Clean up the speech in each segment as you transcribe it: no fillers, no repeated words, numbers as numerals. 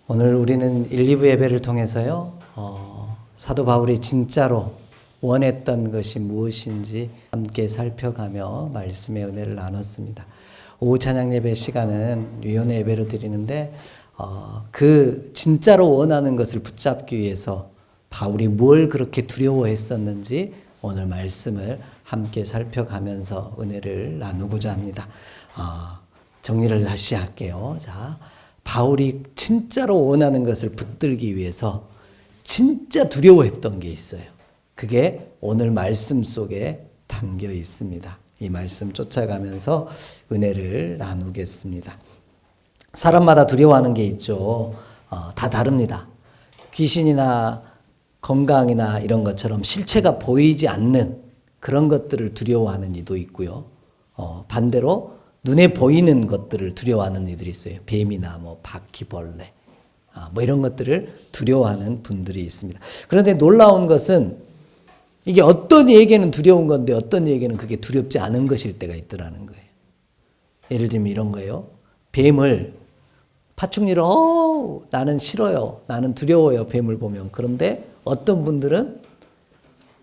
오늘 우리는 1, 2부 예배를 통해서요, 사도 바울이 진짜로 원했던 것이 무엇인지 함께 살펴가며 말씀의 은혜를 나눴습니다. 오후 찬양 예배 시간은 위원회 예배를 드리는데, 그 진짜로 원하는 것을 붙잡기 위해서 바울이 뭘 그렇게 두려워했었는지 오늘 말씀을 함께 살펴가면서 은혜를 나누고자 합니다. 정리를 다시 할게요. 자, 바울이 진짜로 원하는 것을 붙들기 위해서 진짜 두려워했던 게 있어요. 그게 오늘 말씀 속에 담겨 있습니다. 이 말씀 쫓아가면서 은혜를 나누겠습니다. 사람마다 두려워하는 게 있죠. 다 다릅니다. 귀신이나 건강이나 이런 것처럼 실체가 보이지 않는 그런 것들을 두려워하는 이도 있고요. 반대로 눈에 보이는 것들을 두려워하는 이들이 있어요. 뱀이나 바퀴벌레, 이런 것들을 두려워하는 분들이 있습니다. 그런데 놀라운 것은 이게 어떤 이에게는 두려운 건데 어떤 이에게는 그게 두렵지 않은 것일 때가 있더라는 거예요. 예를 들면 이런 거예요. 뱀을 파충류를 나는 싫어요. 나는 두려워요. 뱀을 보면. 그런데 어떤 분들은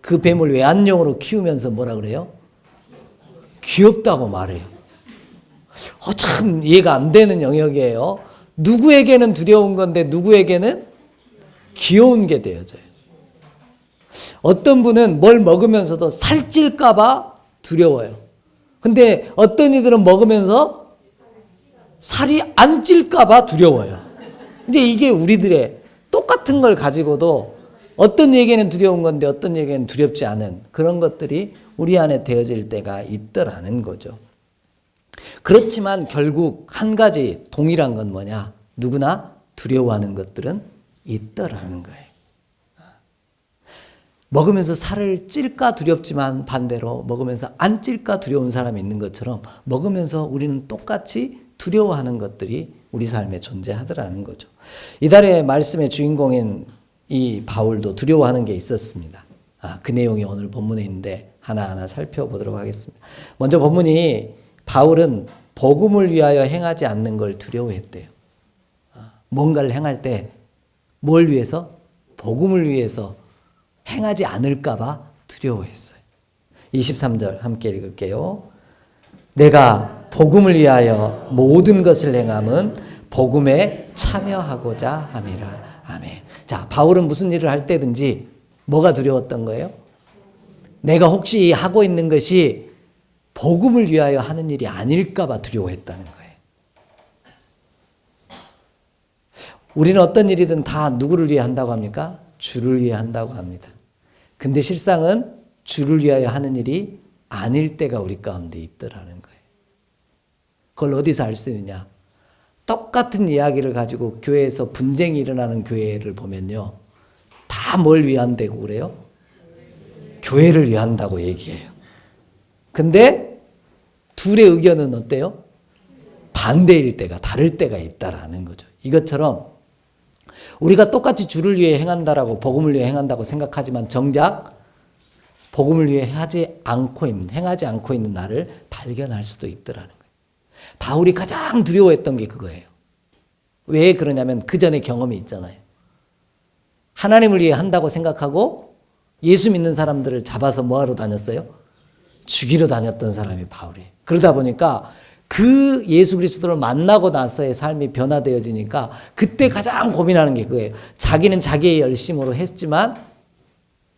그 뱀을 애완용으로 키우면서 뭐라 그래요? 귀엽다고 말해요. 참 이해가 안 되는 영역이에요. 누구에게는 두려운 건데 누구에게는 귀여운 게 되어져요. 어떤 분은 뭘 먹으면서도 살찔까 봐 두려워요. 근데 어떤 이들은 먹으면서 살이 안 찔까 봐 두려워요. 이제 이게 우리들의 똑같은 걸 가지고도 어떤 얘기는 두려운 건데 어떤 얘기는 두렵지 않은 그런 것들이 우리 안에 되어질 때가 있더라는 거죠. 그렇지만 결국 한 가지 동일한 건 뭐냐? 누구나 두려워하는 것들은 있더라는 거예요. 먹으면서 살을 찔까 두렵지만 반대로 먹으면서 안 찔까 두려운 사람이 있는 것처럼 먹으면서 우리는 똑같이 두려워하는 것들이 우리 삶에 존재하더라는 거죠. 이달의 말씀의 주인공인 이 바울도 두려워하는 게 있었습니다. 그 내용이 오늘 본문에 있는데 하나하나 살펴보도록 하겠습니다. 먼저 본문이 바울은 복음을 위하여 행하지 않는 걸 두려워했대요. 뭔가를 행할 때 뭘 위해서? 복음을 위해서 행하지 않을까 봐 두려워했어요. 23절 함께 읽을게요. 내가 복음을 위하여 모든 것을 행함은 복음에 참여하고자 함이라. 아멘. 자, 바울은 무슨 일을 할 때든지 뭐가 두려웠던 거예요? 내가 혹시 하고 있는 것이 복음을 위하여 하는 일이 아닐까 봐 두려워했다는 거예요. 우리는 어떤 일이든 다 누구를 위해 한다고 합니까? 주를 위해 한다고 합니다. 근데 실상은 주를 위하여 하는 일이 아닐 때가 우리 가운데 있더라는 거예요. 그걸 어디서 알 수 있느냐? 똑같은 이야기를 가지고 교회에서 분쟁이 일어나는 교회를 보면요. 다 뭘 위한다고 그래요? 교회를 위한다고 얘기해요. 근데 둘의 의견은 어때요? 반대일 때가, 다를 때가 있다라는 거죠. 이것처럼 우리가 똑같이 주를 위해 행한다라고 복음을 위해 행한다고 생각하지만 정작 복음을 위해 행하지 않고 있는 나를 발견할 수도 있더라는 거예요. 바울이 가장 두려워했던 게 그거예요. 왜 그러냐면 그 전에 경험이 있잖아요. 하나님을 위해 한다고 생각하고 예수 믿는 사람들을 잡아서 뭐하러 다녔어요? 죽이러 다녔던 사람이 바울이에요. 그러다 보니까 그 예수 그리스도를 만나고 나서의 삶이 변화되어지니까 그때 가장 고민하는 게 그거예요. 자기는 자기의 열심으로 했지만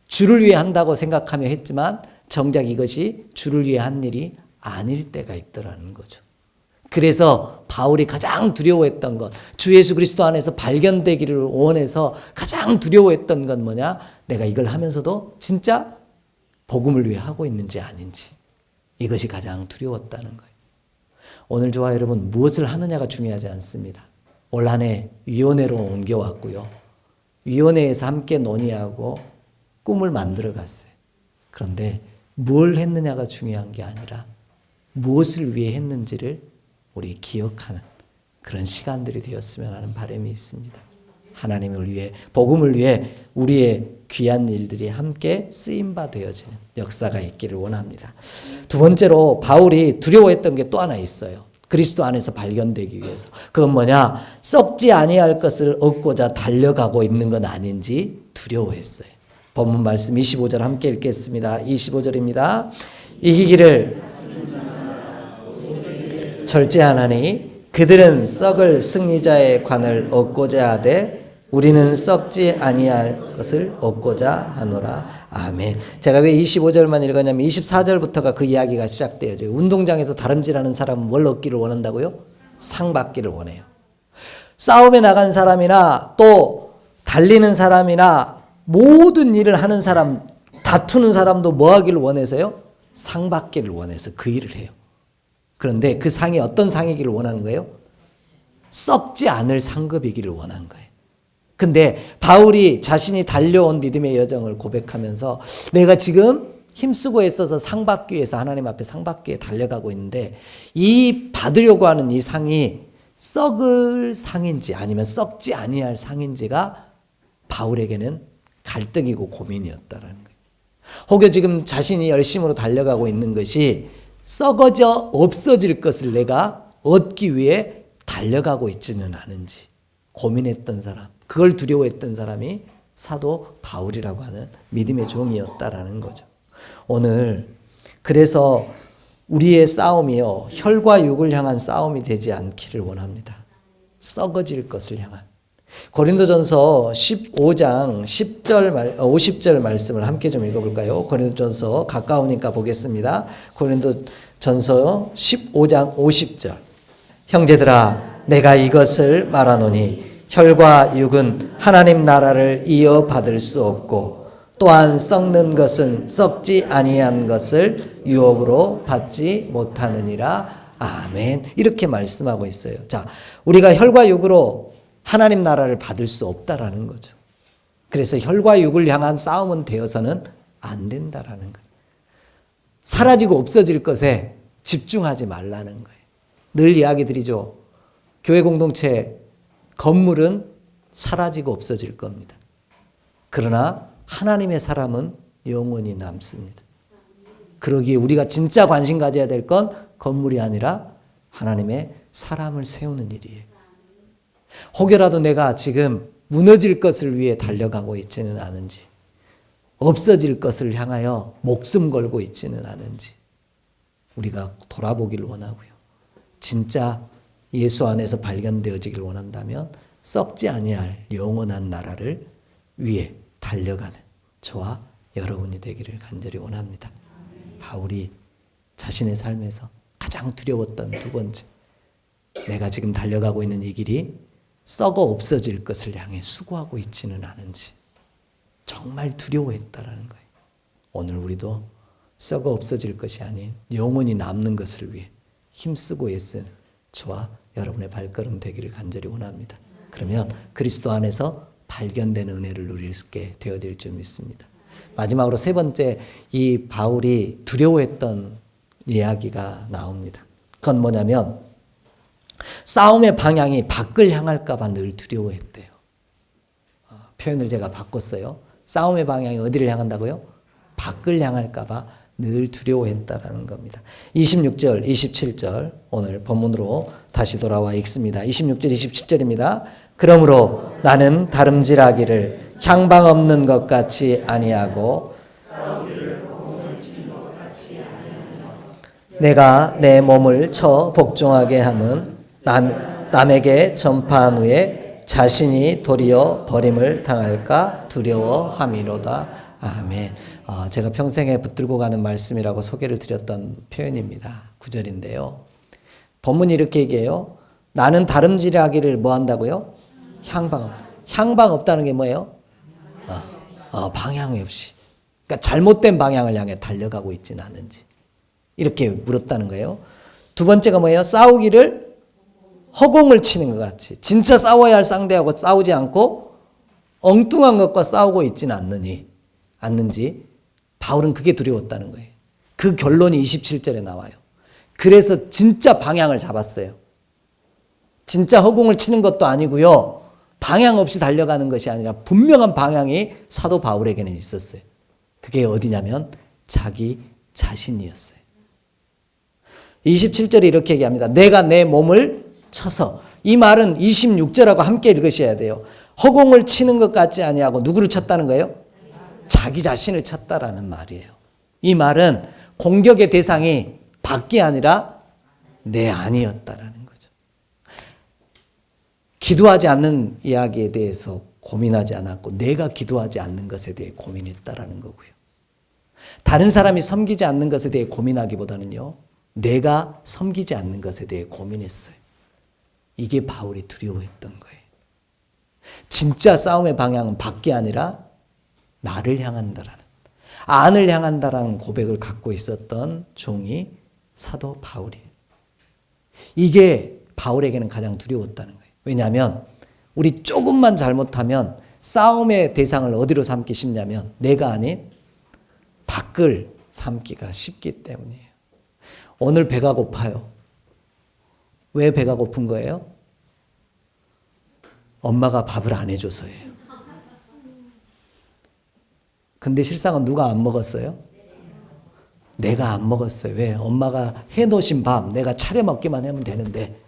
주를 위해 한다고 생각하며 했지만 정작 이것이 주를 위해 한 일이 아닐 때가 있더라는 거죠. 그래서 바울이 가장 두려워했던 것, 주 예수 그리스도 안에서 발견되기를 원해서 가장 두려워했던 건 뭐냐? 내가 이걸 하면서도 진짜 복음을 위해 하고 있는지 아닌지, 이것이 가장 두려웠다는 거예요. 오늘 저와 여러분 무엇을 하느냐가 중요하지 않습니다. 올 한 해 위원회로 옮겨왔고요. 위원회에서 함께 논의하고 꿈을 만들어 갔어요. 그런데 뭘 했느냐가 중요한 게 아니라 무엇을 위해 했는지를 우리 기억하는 그런 시간들이 되었으면 하는 바람이 있습니다. 하나님을 위해, 복음을 위해 우리의 귀한 일들이 함께 쓰임바 되어지는 역사가 있기를 원합니다. 두 번째로 바울이 두려워했던 게 또 하나 있어요. 그리스도 안에서 발견되기 위해서. 그건 뭐냐? 썩지 아니할 것을 얻고자 달려가고 있는 건 아닌지 두려워했어요. 본문 말씀 25절 함께 읽겠습니다. 25절입니다. 이기기를 절제하나니 그들은 썩을 승리자의 관을 얻고자 하되 우리는 썩지 아니할 것을 얻고자 하노라. 아멘. 제가 왜 25절만 읽었냐면 24절부터가 그 이야기가 시작돼요. 운동장에서 다름질하는 사람은 뭘 얻기를 원한다고요? 상 받기를 원해요. 싸움에 나간 사람이나 또 달리는 사람이나 모든 일을 하는 사람, 다투는 사람도 뭐 하기를 원해서요? 상 받기를 원해서 그 일을 해요. 그런데 그 상이 어떤 상이기를 원하는 거예요? 썩지 않을 상급이기를 원한 거예요. 근데 바울이 자신이 달려온 믿음의 여정을 고백하면서 내가 지금 힘쓰고 애써서 상 받기 위해서 하나님 앞에 상 받기 위해 달려가고 있는데 이 받으려고 하는 이 상이 썩을 상인지 아니면 썩지 아니할 상인지가 바울에게는 갈등이고 고민이었다라는 거예요. 혹여 지금 자신이 열심으로 달려가고 있는 것이 썩어져 없어질 것을 내가 얻기 위해 달려가고 있지는 않은지 고민했던 사람, 그걸 두려워했던 사람이 사도 바울이라고 하는 믿음의 종이었다라는 거죠. 오늘 그래서 우리의 싸움이요, 혈과 육을 향한 싸움이 되지 않기를 원합니다. 썩어질 것을 향한. 고린도전서 15장 50절 말씀을 함께 좀 읽어볼까요? 고린도전서 가까우니까 보겠습니다. 고린도전서 15장 50절. 형제들아, 내가 이것을 말하노니 혈과 육은 하나님 나라를 이어받을 수 없고 또한 썩는 것은 썩지 아니한 것을 유업으로 받지 못하느니라. 아멘. 이렇게 말씀하고 있어요. 자, 우리가 혈과 육으로 하나님 나라를 받을 수 없다라는 거죠. 그래서 혈과 육을 향한 싸움은 되어서는 안 된다라는 거예요. 사라지고 없어질 것에 집중하지 말라는 거예요. 늘 이야기 드리죠. 교회 공동체 건물은 사라지고 없어질 겁니다. 그러나 하나님의 사람은 영원히 남습니다. 그러기에 우리가 진짜 관심 가져야 될 건 건물이 아니라 하나님의 사람을 세우는 일이에요. 혹여라도 내가 지금 무너질 것을 위해 달려가고 있지는 않은지, 없어질 것을 향하여 목숨 걸고 있지는 않은지 우리가 돌아보기를 원하고요. 진짜 예수 안에서 발견되어지길 원한다면 썩지 아니할 영원한 나라를 위해 달려가는 저와 여러분이 되기를 간절히 원합니다. 바울이 자신의 삶에서 가장 두려웠던 두 번째, 내가 지금 달려가고 있는 이 길이 썩어 없어질 것을 향해 수고하고 있지는 않은지 정말 두려워했다라는 거예요. 오늘 우리도 썩어 없어질 것이 아닌 영원히 남는 것을 위해 힘쓰고 애쓰는 저와 여러분의 발걸음 되기를 간절히 원합니다. 그러면 그리스도 안에서 발견되는 은혜를 누릴 수 있게 되어질 줄 믿습니다. 마지막으로 세 번째, 이 바울이 두려워했던 이야기가 나옵니다. 그건 뭐냐면 싸움의 방향이 밖을 향할까 봐 늘 두려워했대요. 표현을 제가 바꿨어요. 싸움의 방향이 어디를 향한다고요? 밖을 향할까 봐 늘 두려워했다라는 겁니다. 26절, 27절 오늘 본문으로 다시 돌아와 읽습니다. 26절, 27절입니다. 그러므로 나는 다름질하기를 향방 없는 것 같이 아니하고 내가 내 몸을 쳐 복종하게 함은 남에게 전파한 후에 자신이 도리어 버림을 당할까 두려워함이로다. 아멘. 제가 평생에 붙들고 가는 말씀이라고 소개를 드렸던 표현입니다. 9절인데요. 본문이 이렇게 얘기해요. 나는 다름질하기를 뭐 한다고요? 향방 없다는 게 뭐예요? 방향 없이. 그러니까 잘못된 방향을 향해 달려가고 있지는 않은지. 이렇게 물었다는 거예요. 두 번째가 뭐예요? 싸우기를 허공을 치는 것 같이. 진짜 싸워야 할 상대하고 싸우지 않고 엉뚱한 것과 싸우고 있지는 않는지 바울은 그게 두려웠다는 거예요. 그 결론이 27절에 나와요. 그래서 진짜 방향을 잡았어요. 진짜 허공을 치는 것도 아니고요. 방향 없이 달려가는 것이 아니라 분명한 방향이 사도 바울에게는 있었어요. 그게 어디냐면 자기 자신이었어요. 27절에 이렇게 얘기합니다. 내가 내 몸을 쳐서. 이 말은 26절하고 함께 읽으셔야 돼요. 허공을 치는 것 같지 아니하고 누구를 쳤다는 거예요? 자기 자신을 쳤다라는 말이에요. 이 말은 공격의 대상이 밖이 아니라 내 안이었다라는 거죠. 기도하지 않는 이야기에 대해서 고민하지 않았고 내가 기도하지 않는 것에 대해 고민했다라는 거고요. 다른 사람이 섬기지 않는 것에 대해 고민하기보다는요. 내가 섬기지 않는 것에 대해 고민했어요. 이게 바울이 두려워했던 거예요. 진짜 싸움의 방향은 밖이 아니라 나를 향한다라는, 안을 향한다라는 고백을 갖고 있었던 종이 사도 바울이에요. 이게 바울에게는 가장 두려웠다는 거예요. 왜냐하면 우리 조금만 잘못하면 싸움의 대상을 어디로 삼기 쉽냐면 내가 아닌 밖을 삼기가 쉽기 때문이에요. 오늘 배가 고파요. 왜 배가 고픈 거예요? 엄마가 밥을 안 해줘서예요. 근데 실상은 누가 안 먹었어요? 내가 안 먹었어요. 왜? 엄마가 해놓으신 밥 내가 차려 먹기만 하면 되는데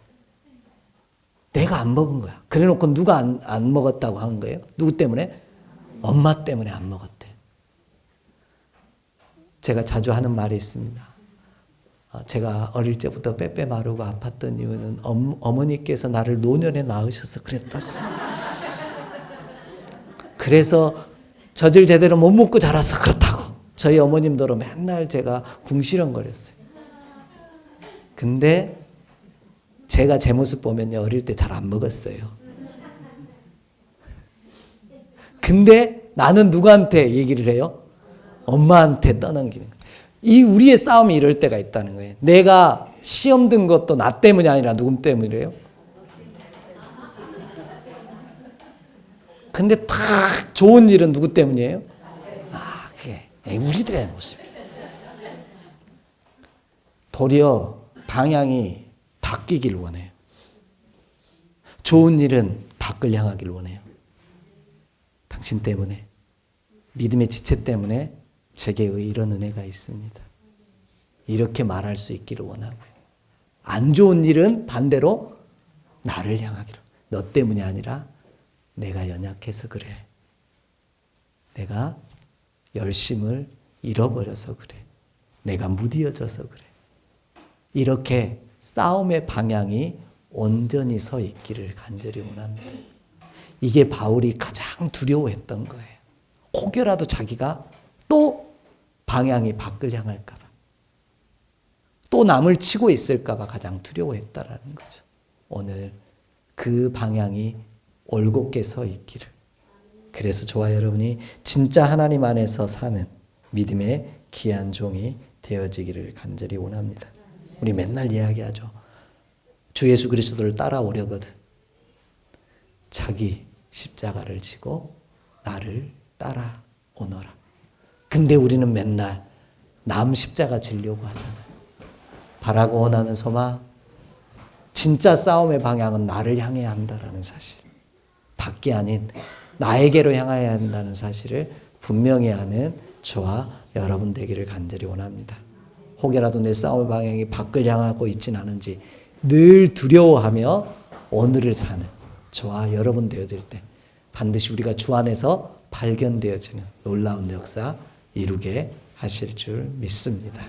내가 안 먹은 거야. 그래놓고 누가 안 먹었다고 하는 거예요? 누구 때문에? 엄마 때문에 안 먹었대. 제가 자주 하는 말이 있습니다. 제가 어릴 때부터 빼빼 마르고 아팠던 이유는 어머니께서 나를 노년에 낳으셔서 그랬다고. 그래서 젖을 제대로 못 먹고 자라서 그렇다고. 저희 어머님더러 맨날 제가 궁시렁거렸어요. 근데 제가 제 모습 보면요. 어릴 때 잘 안 먹었어요. 근데 나는 누구한테 얘기를 해요? 엄마한테 떠넘기는 거예요. 이 우리의 싸움이 이럴 때가 있다는 거예요. 내가 시험 든 것도 나 때문이 아니라 누구 때문이래요? 근데 딱 좋은 일은 누구 때문이에요? 그게 우리들의 모습이에요. 도리어 방향이 바뀌길 원해요. 좋은 일은 밖을 향하길 원해요. 당신 때문에, 믿음의 지체 때문에 제게 이런 은혜가 있습니다. 이렇게 말할 수 있기를 원하고요. 안 좋은 일은 반대로 나를 향하기로. 너 때문이 아니라 내가 연약해서 그래. 내가 열심을 잃어버려서 그래. 내가 무디어져서 그래. 이렇게 싸움의 방향이 온전히 서 있기를 간절히 원합니다. 이게 바울이 가장 두려워했던 거예요. 혹여라도 자기가 또 방향이 밖을 향할까 봐, 또 남을 치고 있을까 봐 가장 두려워했다라는 거죠. 오늘 그 방향이 올곧게 서 있기를. 그래서 저와 여러분이 진짜 하나님 안에서 사는 믿음의 귀한 종이 되어지기를 간절히 원합니다. 우리 맨날 이야기하죠. 주 예수 그리스도를 따라오려거든 자기 십자가를 지고 나를 따라오너라. 근데 우리는 맨날 남 십자가 지려고 하잖아요. 바라고 원하는 소망, 진짜 싸움의 방향은 나를 향해야 한다라는 사실, 밖이 아닌 나에게로 향해야 한다는 사실을 분명히 아는 저와 여러분 되기를 간절히 원합니다. 혹여라도 내 싸움의 방향이 밖을 향하고 있진 않은지 늘 두려워하며 오늘을 사는 저와 여러분 되어질 때 반드시 우리가 주 안에서 발견되어지는 놀라운 역사 이루게 하실 줄 믿습니다.